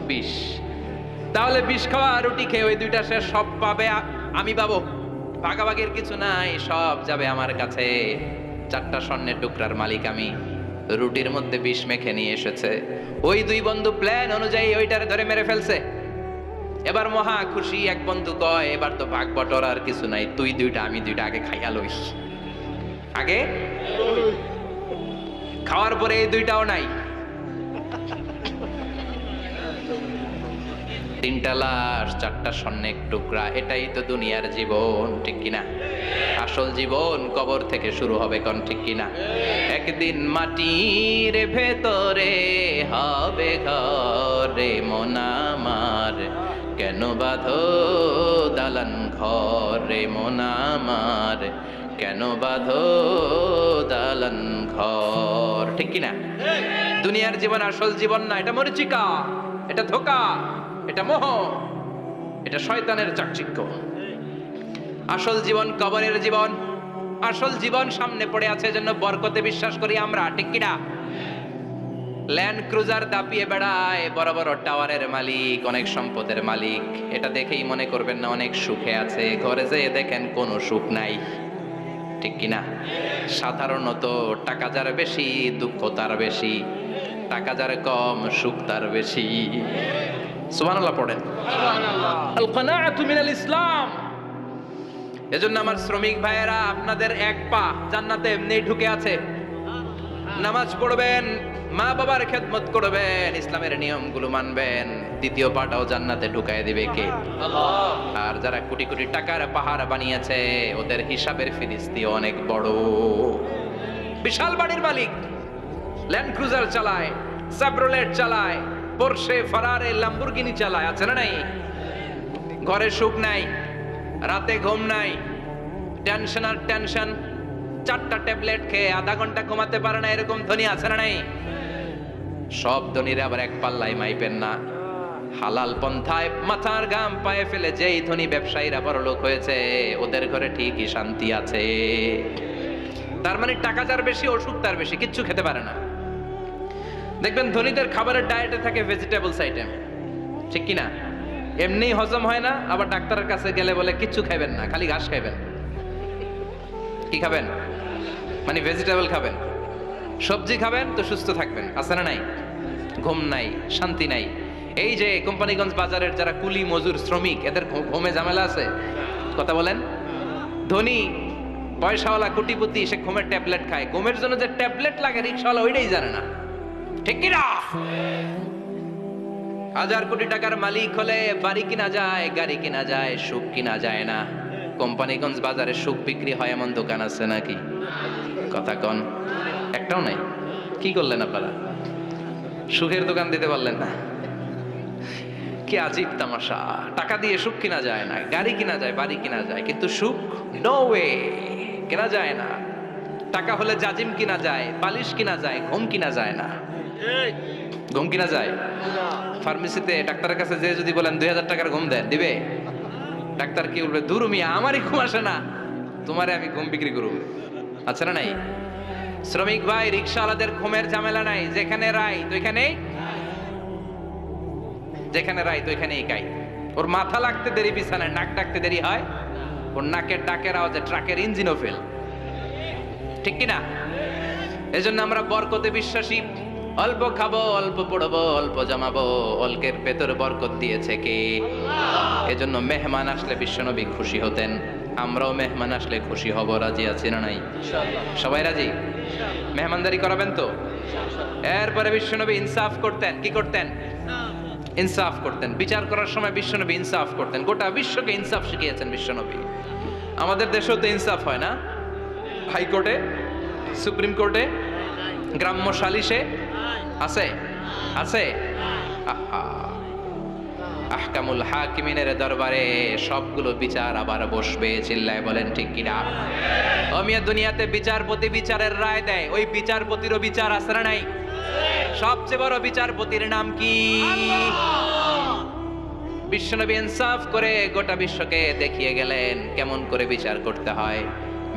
বিষ। তাহলে বিষ খাওয়া রুটি খেয়ে ওই 2টা শেষ, সব পাবে আমি পাবো। ভাগাভাগির কিছু নাই, সব যাবে আমার কাছে। 4টা স্বর্ণের টুকরার মালিক আমি। রুটির মধ্যে বিষ মেখে নিয়ে এসেছে। ওই 2 বন্ধু প্ল্যান অনুযায়ী ওইটারে ধরে মেরে ফেলছে। এবার মহা খুশি। এক বন্ধু কয় এবার তো ভাগ বটরা আর কিছু নাই, তুই 2টা, আমি 2টা, আগে খাইয়া লই। আগে খাওয়ার পরে এই দুইটাও নাই। তিনটা লাশ, চারটা স্বর্ণের টুকরা, এটাই তো দুনিয়ার জীবন, ঠিক কিনা? আসল জীবন কবর থেকে শুরু হবে, কোন ঠিক কিনা? একদিন মাটির ভেতরে হবে ঘরে মন আমার, কেন বাঁধো দালান ঘরে মন আমার, কেন বাঁধো দালান ঘর, ঠিক কিনা? দুনিয়ার জীবন আসল জীবন না, এটা মরিচিকা, এটা ধোঁকা, এটা মোহ, এটা শয়তানের চাকচিক্য। আসল জীবন কবরের জীবন, আসল জীবন সামনে পড়ে আছে, জন্য বরকতে বিশ্বাস করি আমরা, ঠিক কিনা? ল্যান্ড ক্রুজার দাপিয়ে বেড়ায়, বড় বড় টাওয়ারের মালিক, অনেক সম্পদের মালিক, এটা দেখেই মনে করবেন না অনেক সুখে আছে, ঘরে যেয়ে দেখেন কোনো সুখ নাই, ঠিক কিনা? সাধারণত টাকা যার বেশি দুঃখ তার বেশি, টাকা যার কম সুখ তার বেশি। সুবহানাল্লাহ পড়েন। আল কানাআতু মিনাল ইসলাম। এজন্য আমার শ্রমিক ভাইয়েরা, আপনাদের এক পা জান্নাতে এমনি ঢুকে আছে। নামাজ পড়বেন, মা বাবার খেদমত করবেন, ইসলামের নিয়মগুলো মানবেন, দ্বিতীয় পাটাও জান্নাতে ঢুকায় দিবে কে? আল্লাহ। আর যারা কোটি কোটি টাকার পাহাড় বানিয়েছে, ওদের হিসাবের ফিরিস্তি অনেক বড়। বিশাল বাড়ির মালিক, ল্যান্ড ক্রুজার চালায়, সাব্রোলেট চালায়, পোরশে, ফারারে, ল্যাম্বরগিনি চালায়, আছে না নাই? ঘরে সুখ নাই, রাতে ঘুম নাই, টেনশন আর টেনশন, 4টা ট্যাবলেট খেয়ে আধা ঘন্টা ঘুমাতে পারে না, এরকম ধনী আছে না নাই? সব ধনীরা আবার এক পাল্লাই মাইপেন না। হালাল পন্থায় মাথার ঘাম পায়ে ফেলে যেই ধনী ব্যবসায়ীরা বড়লোক হয়েছে, ওদের ঘরে ঠিকই শান্তি আছে। তার মানে টাকা যার বেশি, ওষুধ তার বেশি, কিচ্ছু খেতে পারে না। দেখবেন ধনীদের খাবারের ডায়েটে থাকে ভেজিটেবলস আইটেম, ঠিক কিনা? এমনি হজম হয় না, আবার ডাক্তারের কাছে গেলে বলে কিচ্ছু খাবেন না, খালি ঘাস খাবেন। কি খাবেন? মানে ভেজিটেবল খাবেন, সবজি খাবেন তো সুস্থ থাকবেন, আছে না নাই? ঘুম নাই, শান্তি নাই। এই যে কোম্পানিগঞ্জ বাজারের যারা কুলি মজুর শ্রমিক, এদের ঘুমে ঝামেলা আছে? কথা বলেন। ধনী পয়সাওয়ালা কোটিপতি, সে ঘুমের ট্যাবলেট খায়, ঘুমের জন্য যে ট্যাবলেট লাগে রিক্সাওয়ালা ওইটাই জানে না, ঠিক কিনা? 1000 কোটি টাকার মালিক হলে বাড়ি কিনা যায়, গাড়ি কিনা যায়, সুখ কিনা যায় না। কোম্পানিগঞ্জ বাজারে সুখ বিক্রি হয় এমন দোকান আছে নাকি? কথা কন, একটাও নাই। কি করলেন আপনারা? সুখের দোকান দিতে পারলেন না? কি আজীব তামাশা! টাকা দিয়ে সুখ কিনা যায় না, গাড়ি কিনা যায়, বাড়ি কিনা যায়, কিন্তু সুখ নো ওয়ে, কেনা যায় না। টাকা হলে জাজিম কিনা যায়, বালিশ কিনা যায়, ঘুম কিনা যায় না। ঘুম কিনা যায়? ফার্মেসিতে ডাক্তারের কাছে যে যদি বলেন 2000 টাকার ঘুম দেন, দিবে? ডাক্তার কি বলবে? দূর মিয়া, আমারই ঘুম আসে না, তোমারে আমি ঘুম বিক্রি করব। আচ্ছা না নাই? শ্রমিক ভাই, রিক্সাওয়ালাদের ঘুমের ঝামেলা নাই, যেখানে রাই তো এখানেই, যেখানে রাই তো এখানেই কাই। ওর মাথা লাগতে দেরি বিছানায়, নাক ডাকতে দেরি হয়, ওর নাকের ডাকের আওয়াজে ট্রাকের ইঞ্জিনও ফেল, ঠিক কিনা? এজন্য আমরা বরকতে বিশ্বাসী। অল্প খাবো, অল্প পড়বো, অল্প জমাবো, অল্পের ভেতর বরকত দিয়েছে কে? এজন্য মেহমান আসলে বিশ্বনবী খুশি হতেন, আমরাও মেহমান আসলে খুশি হব। রাজি আছি না নাই? সবাই রাজি? মেহমানদারি করাবেন তো? এরপরে বিশ্বনবী ইনসাফ করতেন। কি করতেন? ইনসাফ করতেন। বিচার করার সময় বিশ্বনবী ইনসাফ করতেন। গোটা বিশ্বকে ইনসাফ শিখিয়েছেন বিশ্বনবী। আমাদের দেশেও তো ইনসাফ হয় না? হাইকোর্টে, সুপ্রিম কোর্টে, গ্রাম্য সালিশে আছে, আছে। আহকামুল হাকিমিনের দরবারে সবগুলো বিচার আবার বসবে। চিল্লায় বলেন ঠিক কিনা? মিয়া, দুনিয়াতে বিচারপতি বিচারের রায় দেয়, ওই বিচারপতিরও বিচার আছে না নাই? সবচেয়ে বড় বিচারপতির নাম কি? বিশ্বনবী ইনসাফ করে গোটা বিশ্বকে দেখিয়ে গেলেন কেমন করে বিচার করতে হয়।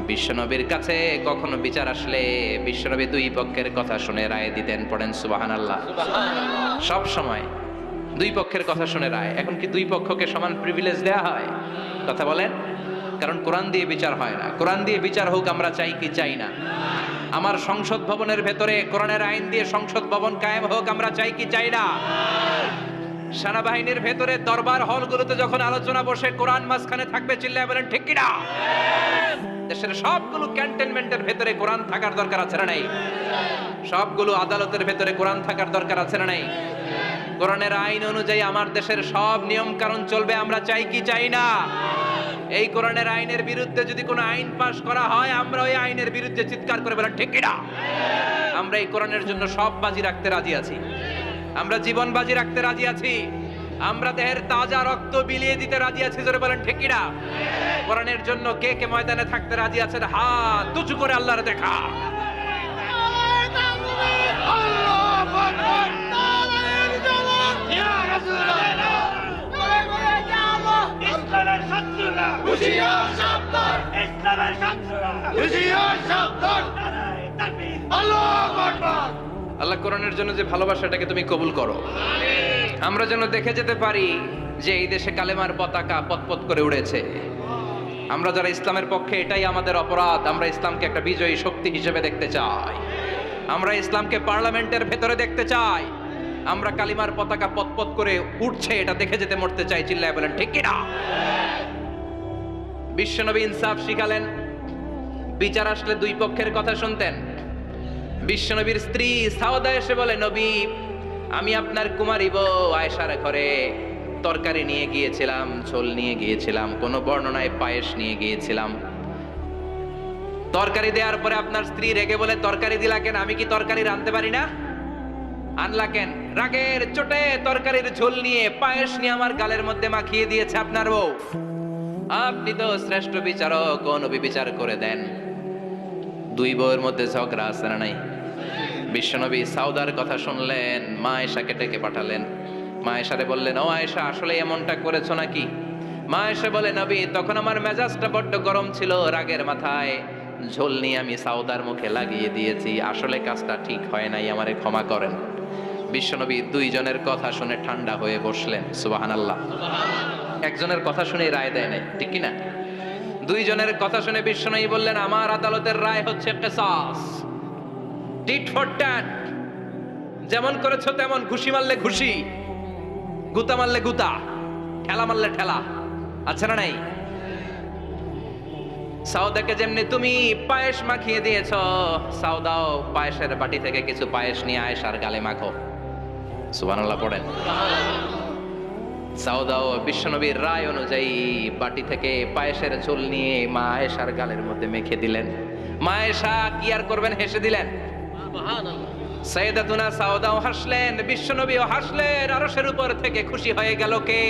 বিশ্বনবীর কাছে কখনো বিচার আসলে বিশ্বনবী দুই পক্ষের কথা শুনে রায় দিতেন। পড়েন সুবহানাল্লাহ। সব সময় দুই পক্ষের কথা শুনে রায়। এখন কি দুই পক্ষকে সমান প্রিভিলেজ দেয়া হয়? কথা বলেন। কারণ কোরআন দিয়ে বিচার হয় না। কোরআন দিয়ে বিচার হোক আমরা চাই কি চাই না? আমার সংসদ ভবনের ভেতরে কোরআনের আইন দিয়ে সংসদ ভবন কায়েম হোক আমরা চাই কি চাই না? সেনাবাহিনীর ভেতরে দরবার হলগুলোতে যখন আলোচনা বসে কোরআন মাঝখানে থাকবে। চিল্লায় বলেন ঠিক কিনা? দেশের সবগুলো ক্যান্টনমেন্টের ভেতরে কোরআন থাকার দরকার আছে না নাই? সবগুলো আদালতের ভেতরে কোরআন থাকার দরকার আছে না নাই? কোরআনের আইন অনুযায়ী আমার দেশের সব নিয়ম কানুন চলবে, আমরা চাই কি চাই না? এই কোরআনের আইনের বিরুদ্ধে যদি কোনো আইন পাশ করা হয়, আমরা ওই আইনের বিরুদ্ধে চিৎকার করে বলেন ঠিক কি না? আমরা এই কোরআনের জন্য সব বাজি রাখতে রাজি আছি, আমরা জীবন বাজি রাখতে রাজি আছি, আমরা দেহের তাজা রক্ত বিলিয়ে দিতে রাজি আছি, জোরে বলেন ঠিক কি না? কোরআনের জন্য কে কে ময়দানে থাকতে রাজি আছেন হাত উঁচু করে আল্লাহর দেখা। আল্লাহ কোরআনের জন্য যে ভালোবাসাটাকে তুমি কবুল করো, আমরা যেন দেখে যেতে পারি যে এই দেশে কালেমার পতাকা পতপত করে উড়েছে। আমরা যারা ইসলামের পক্ষে, এটাই আমাদের অপরাধ। আমরা ইসলামকে একটা বিজয়ী শক্তি হিসেবে দেখতে চাই, আমরা ইসলামকে পার্লামেন্টের ভেতরে দেখতে চাই, আমরা কালিমার পতাকা পতপত করে উঠছে এটা দেখে যেতে মরতে চাই। চিল্লায় বলেন ঠিক কিনা? বিশ্বনবী ইনসাফ শিখালেন, বিচার আসলে দুই পক্ষের কথা শুনতেন। বিশ্বনবীর স্ত্রী সাওদা এসে বলে, নবী আমি আপনার কুমারী বউ আয়েশার ঘরে তরকারি নিয়ে গিয়েছিলাম, ঝোল নিয়ে গিয়েছিলাম, কোন বর্ণনায় পায়েস নিয়ে গিয়েছিলাম। তরকারি দেওয়ার পরে আপনার স্ত্রী রেগে বলে, তরকারি দিলা কেন? আমি কি তরকারি রাঁধতে পারি না? আনলা কেন? রাগের চোটে তরকারির ঝোল নিয়ে পায়েস নিয়ে আমার গালের মধ্যে মাখিয়ে দিয়েছে আপনার বউ। আপনি তো শ্রেষ্ঠ বিচারক, কোন বিচার করে দেন। দুই বউয়ের মধ্যে ঝগড়া আছে না নাই? বিশ্বনবী সাউদার কথা শুনলেন, মা আয়েশাকে ডেকে পাঠালেন। মা আয়েশারে বললেন, ও আয়েশা আসলে এমনটা করেছো নাকি? মা আয়েশা বলে, নবী তখন আমার মেজাজটা বড্ড গরম ছিল, রাগের মাথায় ঝোল নিয়ে আমি সাউদার মুখে লাগিয়ে দিয়েছি, আসলে কাজটা ঠিক হয় নাই, আমারে ক্ষমা করেন। বিশ্বনবী দুইজনের কথা শুনে ঠান্ডা হয়ে বসলেন। সুবহানাল্লাহ। একজনের কথা শুনে রায় দেয় নাই, ঠিক কি না? দুইজনের কথা শুনে বিশ্বনবী বললেন, আমার আদালতের রায় হচ্ছে কিসাস, টিট ফর ট্যাট। যেমন করেছো তেমন, ঘুষি মারলে ঘুষি, গুতা মারলে গুতা, ঠেলা মারলে ঠেলা, আচ্ছা না নাই? সাউদাকে যেমনি তুমি পায়েস মাখিয়ে দিয়েছ, সাউদাও পায়েসের বাটি থেকে কিছু পায়েস নিয়ে আয়েশার গালে মাখো। সুবহানাল্লাহ পড়েন। সাউদাও বিশ্বনবীর রায় অনুযায়ী বাটি থেকে পায়েসের ঝোল নিয়ে মা আয়েশার গালের মধ্যে মেখে দিলেন। মা আয়েশা কি আর করবেন, হেসে দিলেন। সাইয়েদাতুনা সাউদাও হাসলেন, বিশ্বনবীও হাসলেন। আরশের উপর থেকে খুশি হয়ে গেল কে?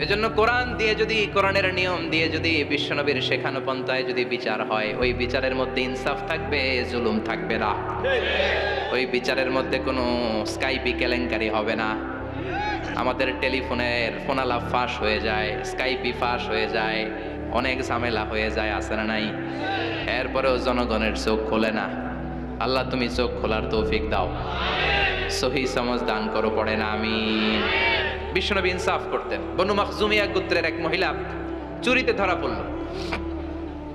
এজন্য কোরআন দিয়ে যদি, কোরআনের নিয়ম দিয়ে যদি, বিশ্বনবীর শেখানো পন্থায় যদি বিচার হয়, ওই বিচারের মধ্যে ইনসাফ থাকবে, জুলুম থাকবে না। ওই বিচারের মধ্যে কোনো স্কাইপি কেলেঙ্কারি হবে না। আমাদের টেলিফোনের ফোনালাপ ফাঁস হয়ে যায়, স্কাইপি ফাঁস হয়ে যায়, অনেক ঝামেলা হয়ে যায়, আছে না নাই? এরপরেও জনগণের চোখ খোলে না। আল্লাহ তুমি চোখ খোলার তৌফিক দাও, সহি সমাজ দান করো, পড়ে না আমিন। বিশ্বনবী ইনসাফ করতেন। বনু মাখজুমিয়া গোত্রের এক মহিলা চুরিতে ধরা পড়ল।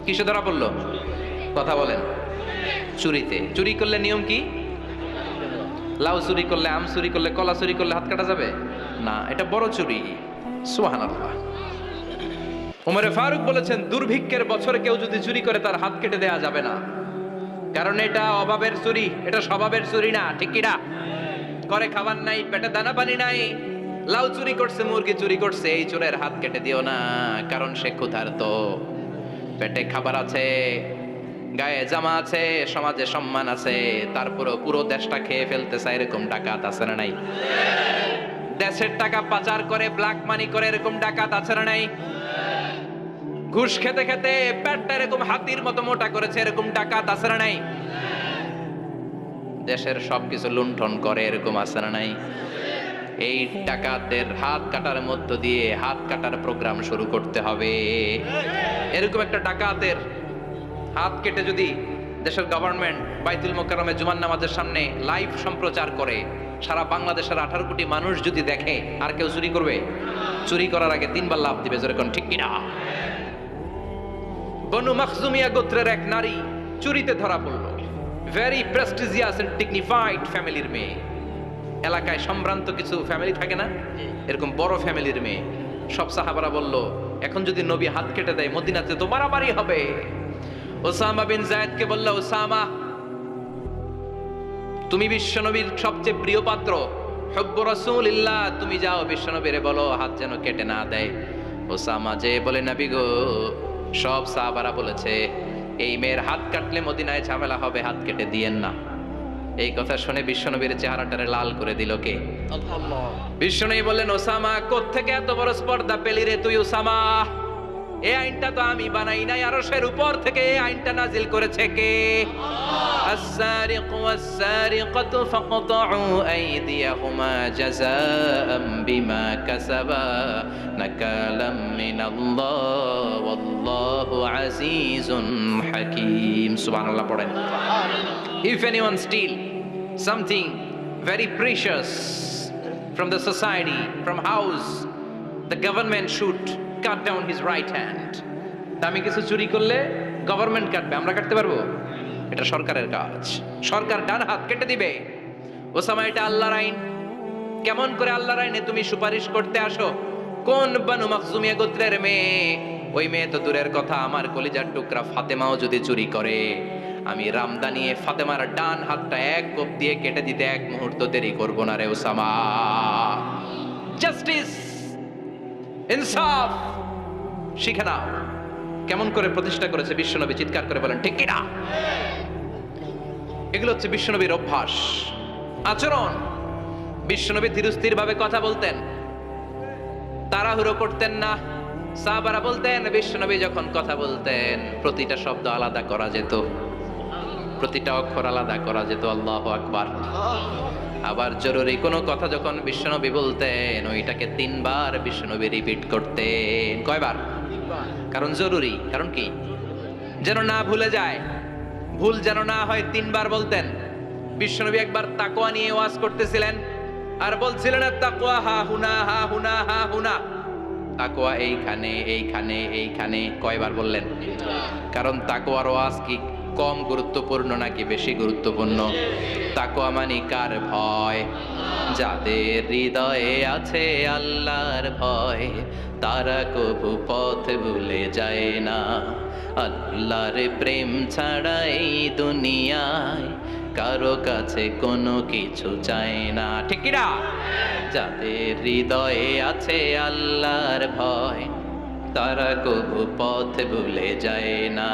কিসে ধরা পড়ল? কথা বলেন। চুরিতে। চুরি করলে নিয়ম কি? লাউ চুরি করলে, আম চুরি করলে, কলা চুরি করলে হাত কাটা যাবে না, এটা বড় চুরি। সুবহানাল্লাহ। ওমরে ফারুক বলেছেন, দুর্ভিক্ষের বছরে কেউ যদি চুরি করে তার হাত কেটে দেয়া যাবে না, কারণ এটা অভাবের চুরি, এটা স্বভাবের চুরি না, ঠিক কি না? করে খাবার নাই, পেটে দানা পানি নাই, লাউ চুরি করছে, মুরগি চুরি করছে, এই চোরের হাত কেটে দিও না, কারণ সে ক্ষুধার্ত, পেটে খাবার আছে, গায়ে জামা আছে, সমাজে সম্মান আছে, তারপরে পুরো দেশটা খেয়ে ফেলতে চায়, এরকম ডাকাত আছে না নাই? দেশের টাকা পাচার করে, ব্ল্যাক মানি করে, এরকম ডাকাত আছে না নাই? ঘুষ খেতে খেতে পেটটা এরকম হাতির মতো মোটা করেছে, এরকম ডাকাত আছে না নাই? দেশের সবকিছু লুণ্ঠন করে, এরকম আছে না নাই? এই ডাকাতদের হাত কাটার মধ্য দিয়ে হাত কাটার প্রোগ্রাম শুরু করতে হবে। এরকম একটা ডাকাতের হাত কেটে যদি দেশের গভর্নমেন্ট বাইতুল মোকাররমে জুমার নামাজের সামনে লাইভ সম্প্রচার করে, সারা বাংলাদেশের 18 কোটি মানুষ যদি দেখে, আর কেউ চুরি করবে? চুরি করার আগে 3 বার লাফ দিবে, যেরকম ঠিক কিনা? বনু মাখজুমিয়া গোত্রের এক নারী চুরিতে ধরা পড়ল। ভেরি প্রেস্টিজিয়াস এন্ড ডিগনিফাইড ফ্যামিলির মেয়ে। এলাকায় সম্ভ্রান্ত কিছু ফ্যামিলি থাকে না, এরকম বড় ফ্যামিলির মেয়ে। সব সাহাবারা বলল, এখন যদি নবী হাত কেটে দেয় মদিনাতে তো মারামারি হবে। ওসামা বিন যায়েদকে বলল, ওসামা তুমি বিশ্বনবীর সবচেয়ে প্রিয় পাত্র, হুব্বু রাসূলিল্লাহ, তুমি যাও বিশ্বনবীরে বলো হাত যেন কেটে না দেয়। ওসামা যে বলে, নবী গো, সব সাহাবারা বলেছে এই মেয়ের হাত কাটলে মদিনায় ঝামেলা হবে, হাত কেটে দিয়েন না। এই কথা শুনে বিশ্বনবীর চেহারাটারে লাল করে দিল কে? আল্লাহ। বিশ্বনবী বললেন, ওসামা কোত্থেকে এত বড় স্পর্ধা পেলি রে তুই ওসামা? এই আইনটা তো আমি বানাই নাই, আরশের উপর থেকে এই আইনটা নাজিল করেছে কে? আস-সারিকু ওয়াস-সারিকাতু ফাকতাউ আইদিয়াহুমা জাযাআম বিমা কাসাবা নাকালাম মিনাল্লাহ ওয়াল্লাহু আজিজুন হাকীম। সুবহানাল্লাহ পড়েন। If anyone steal something very precious from the society, from house, the government should cut down his right hand. দামি কিছু চুরি করলে গভর্নমেন্ট কাটবে, আমরা কাটতে পারবো? এটা সরকারের কাজ, সরকার ডান হাত কেটে দিবে। ওসামা, এটা আল্লাহর আইন। কেমন করে আল্লাহর আইনে তুমি সুপারিশ করতে আসো? কোন বানু মাখজুমিয়া গোত্রের মেয়ে? ওই মেয়ে তো দূরের কথা, আমার কলিজার টুকরা ফাতেমাও যদি চুরি করে, আমি রামদানিয়ে ফাতেমার ডান হাতটা এক কোপ দিয়ে কেটে দিতে এক মুহূর্ত দেরি করব না রে ওসামা। জাস্টিস, ইনসাফ শিখে নাও। কেমন করে প্রতিষ্ঠা করেছে বিশ্বনবী, চিৎকার করে বলেন ঠিক কিনা? এগুলো হচ্ছে বিশ্বনবীর অভ্যাস, আচরণ। বিশ্বনবী ধীরস্থির ভাবে কথা বলতেন, তাড়াহুড়ো করতেন না। সাহাবারা বলতেন বিশ্বনবী যখন কথা বলতেন প্রতিটা শব্দ আলাদা করা যেত, প্রতিটা অক্ষর আলাদা করা যেত। আল্লাহু আকবার। আবার জরুরি কোনো কথা যখন বিশ্বনবী বলতেন ওইটাকে 3 বার বিশ্বনবী রিপিট করতেন। কয়বার? কারণ জরুরি। কারণ কি? যেন না ভুলে যায়, ভুল যেন না হয়। 3 বার বলতেন। বিশ্বনবী একবার তাকওয়া নিয়ে ওয়াজ করতেছিলেন আর বলছিলেন তাকওয়া হা হুনা হা হুনা হা হুনা, তাকওয়া এইখানে এইখানে এইখানে। কয়বার বললেন? কারণ তাকওয়ার ওয়াজ কি কম গুরুত্বপূর্ণ নাকি বেশি গুরুত্বপূর্ণ? তাকওয়া মানে কার ভয়? যাদের হৃদয়ে আছে আল্লাহর ভয়, তারা কবু পথ ভুলে যায় না। আল্লাহর প্রেম ছাড়া এই দুনিয়ায় কারো কাছে কোনো কিছু চায় না। ঠিক না? যাদের হৃদয়ে আছে আল্লাহর ভয়, তারা কবু পথ ভুলে যায় না।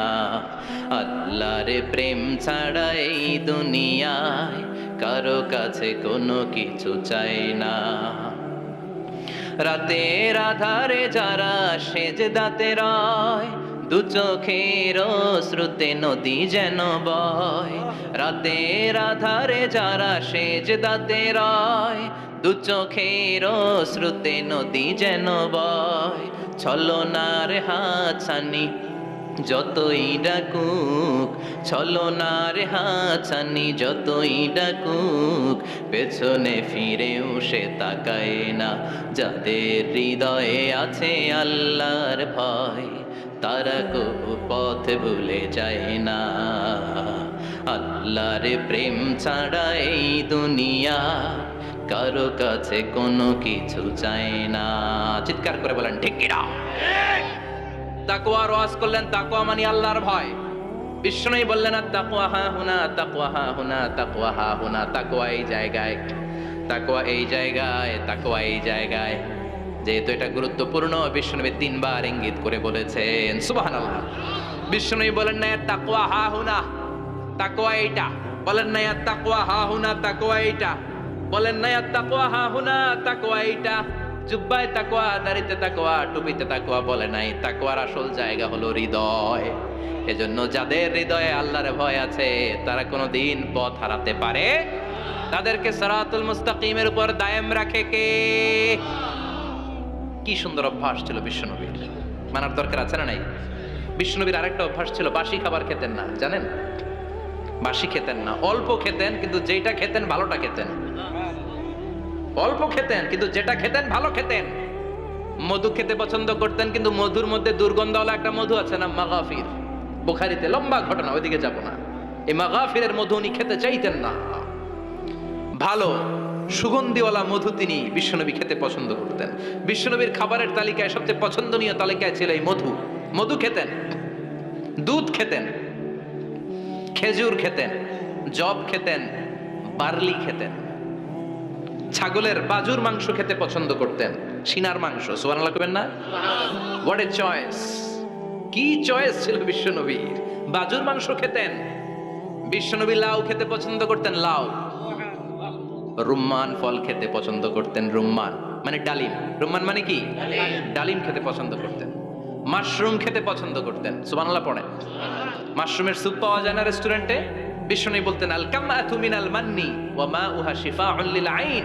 আল্লাহর প্রেম ছাড়া এই দুনিয়ায় কারো কাছে কোনো কিছু চায় না। রাতের আধারে যারা সেজদাতে রয়, দু চোখের শ্রুতে নদী যেন বয়। রাতের আধারে যারা সেজদাতে রয়, দু চোখের শ্রুতে নদী যেন বয়। ছলনার হাতছানি যতই ডাকুক, ছলনার হাতছানি যতই ডাকুক, পেছনে ফিরেও সে তাকায় না। যাদের হৃদয়ে আছে আল্লাহর ভয়, তারা কবু পথ ভুলে যায় না। আল্লাহর প্রেম ছাড়া এই দুনিয়া কারো কাছে কোনো কিছু চায় না। চিৎকার করে বলেন ঠিক কিনা? তাকওয়ার ওয়াজ করলেন, তাকওয়া মানে আল্লাহর ভয়। বিষ্ণুই বললেন তাকওয়া হা হুনা, তাকওয়া হা হুনা, তাকওয়া হা হুনা। তাকওয়া এই জায়গায়, তাকওয়া এই জায়গায়, তাকওয়া এই জায়গায়। যেহেতু এটা গুরুত্বপূর্ণ, বিষ্ণুনবী 3 বার ইঙ্গিত করে বলেছেন। সুবহানাল্লাহ। বিষ্ণুই বলেন না তাকওয়া হা হুনা, তাকওয়া এইটা। বলেন না তাকওয়া হা হুনা, তাকওয়া এইটা। বলেন না তাকওয়া হা হুনা, তাকওয়া এইটা। জুব্বায় তাকওয়া, দাড়িতে তাকওয়া, টুপিতে তাকওয়া বলে নাই। তাকওয়ার আসল জায়গা হলো হৃদয়। এজন্য যাদের হৃদয়ে আল্লাহর ভয় আছে তারা কোনোদিন পথ হারাতে পারে। তাদেরকে সিরাতুল মুস্তাকিমের উপর দায়েম রাখে কে? কি সুন্দর অভ্যাস ছিল বিশ্বনবীর, মানার দরকার আছে না নাই? বিশ্বনবীর আরেকটা অভ্যাস ছিল, বাসি খাবার খেতেন না। জানেন? বাসি খেতেন না, অল্প খেতেন, কিন্তু যেটা খেতেন ভালোটা খেতেন। অল্প খেতেন কিন্তু যেটা খেতেন ভালো খেতেন। মধু খেতে পছন্দ করতেন, কিন্তু মধুর মধ্যে দুর্গন্ধওয়ালা একটা মধু আছে না, মাগাফির। বুখারীতে লম্বা ঘটনা, ওইদিকে যাব না। এই মাগাফিরের মধু উনি খেতে চাইতেন না। ভালো সুগন্ধিওয়ালা মধু তিনি বিশ্বনবী খেতে পছন্দ করতেন। বিশ্বনবীর খাবারের তালিকায় সবচেয়ে পছন্দনীয় তালিকায় ছিল এই মধু। মধু খেতেন, দুধ খেতেন, খেজুর খেতেন, জব খেতেন, বার্লি খেতেন, ছাগলের বাজুর মাংস খেতে পছন্দ করতেন, সিনার মাংস। সুবহানাল্লাহ কইবেন না? What a choice! কি চয়েস ছিল বিশ্বনবীর! বাজুর মাংস খেতেন। বিশ্বনবী লাউ খেতে পছন্দ করতেন, লাউ। রুম্মান ফল খেতে পছন্দ করতেন, রুম্মান মানে ডালিম। রুম্মান মানে কি? ডালিম খেতে পছন্দ করতেন। মাশরুম খেতে পছন্দ করতেন। সুবহানাল্লাহ পড়েন। মাশরুমের স্যুপ পাওয়া যায় না রেস্টুরেন্টে? বিশ্বনবী বলতেন আল কামআতু মিনাল মান্নি ওয়া মাউহা শিফাউন লিল আইন।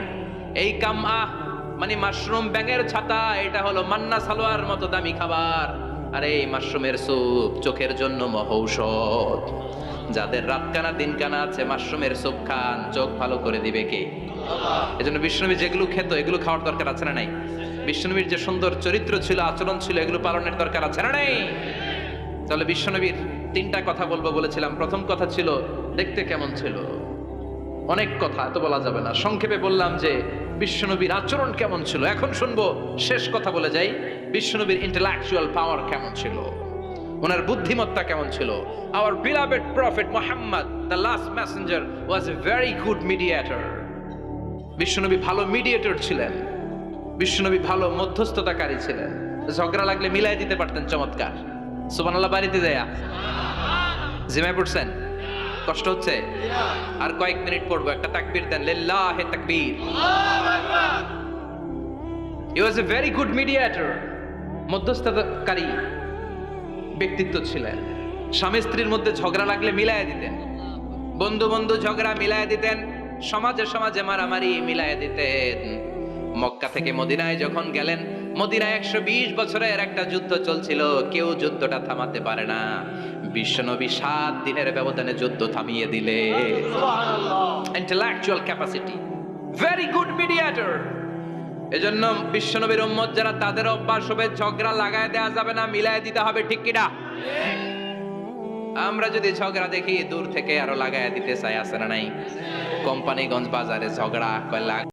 এই কামআ মানে মাশরুম, ব্যাঙের ছাতা, এটা হলো মান্না সালোয়ার মতো দামি খাবার। আর এই মাশরুমের স্যুপ চোখের জন্য মহৌষধ। যাদের রাতকানা দিনকানা আছে, মাশরুমের স্যুপ খান, চোখ ভালো করে দিবে কে? আল্লাহ। এজন্য বিশ্বনবী যেগুলো খেত এগুলো খাওয়ার দরকার আছে না নাই? বিশ্বনবীর যে সুন্দর চরিত্র ছিল, আচরণ ছিল, এগুলো পালনের দরকার আছে না নাই? তাহলে বিশ্বনবীর তিনটা কথা বলবো বলেছিলাম। প্রথম কথা ছিল দেখতে কেমন ছিল। অনেক কথা তো বলা যাবে না, সংক্ষেপে বললাম যে বিশ্বনবীর আচরণ কেমন ছিল। এখন শুনবো, শেষ কথা বলে যাই, বিশ্বনবীর ইন্টেলেকচুয়াল পাওয়ার কেমন ছিল, ওনার বুদ্ধিমত্তা কেমন ছিল। Hour beloved prophet Muhammad, the last Messenger, was a very good mediator. বিশ্বনবী ভালো মিডিয়েটর ছিলেন। বিশ্বনবী ভালো মধ্যস্থতাকারী ছিলেন। ঝগড়া লাগলে মিলাই দিতে পারতেন, চমৎকার। সুবহানাল্লাহ। বাড়িতে যায়া জিমায় পড়ছেন? কষ্ট হচ্ছে? আর কয়েক মিনিট পড়বো, একটা তাকবীর দেন, লিল্লাহি তাকবীর। হি ওয়াজ এ ভেরি গুড মিডিয়েটর। মধ্যস্থতাকারী ব্যক্তিত্ব ছিলেন। স্বামী স্ত্রীর মধ্যে ঝগড়া লাগলে মিলাইয়া দিতেন, বন্ধু বন্ধু ঝগড়া মিলাইয়া দিতেন, সমাজে সমাজে মারামারি মিলাইয়া দিতেন। মক্কা থেকে মদিনায় যখন গেলেন, মদিনায় 120 বছরের একটা যুদ্ধ চলছিল, কেউ যুদ্ধটা থামাতে পারে না। বিশ্বনবী 7 দিনের ব্যবধানে যুদ্ধ থামিয়ে দিলে। Intellectual capacity, very good mediator. এজন্য বিশ্বনবীর উম্মত যারা, তাদের অভ্যাস হবে ঝগড়া লাগায় দেওয়া যাবে না, মিলায় দিতে হবে। ঠিক কিনা? আমরা যদি ঝগড়া দেখি দূর থেকে আরো লাগায় দিতে চাই, আছে না নাই? কোম্পানিগঞ্জ বাজারে ঝগড়া কয় লাখ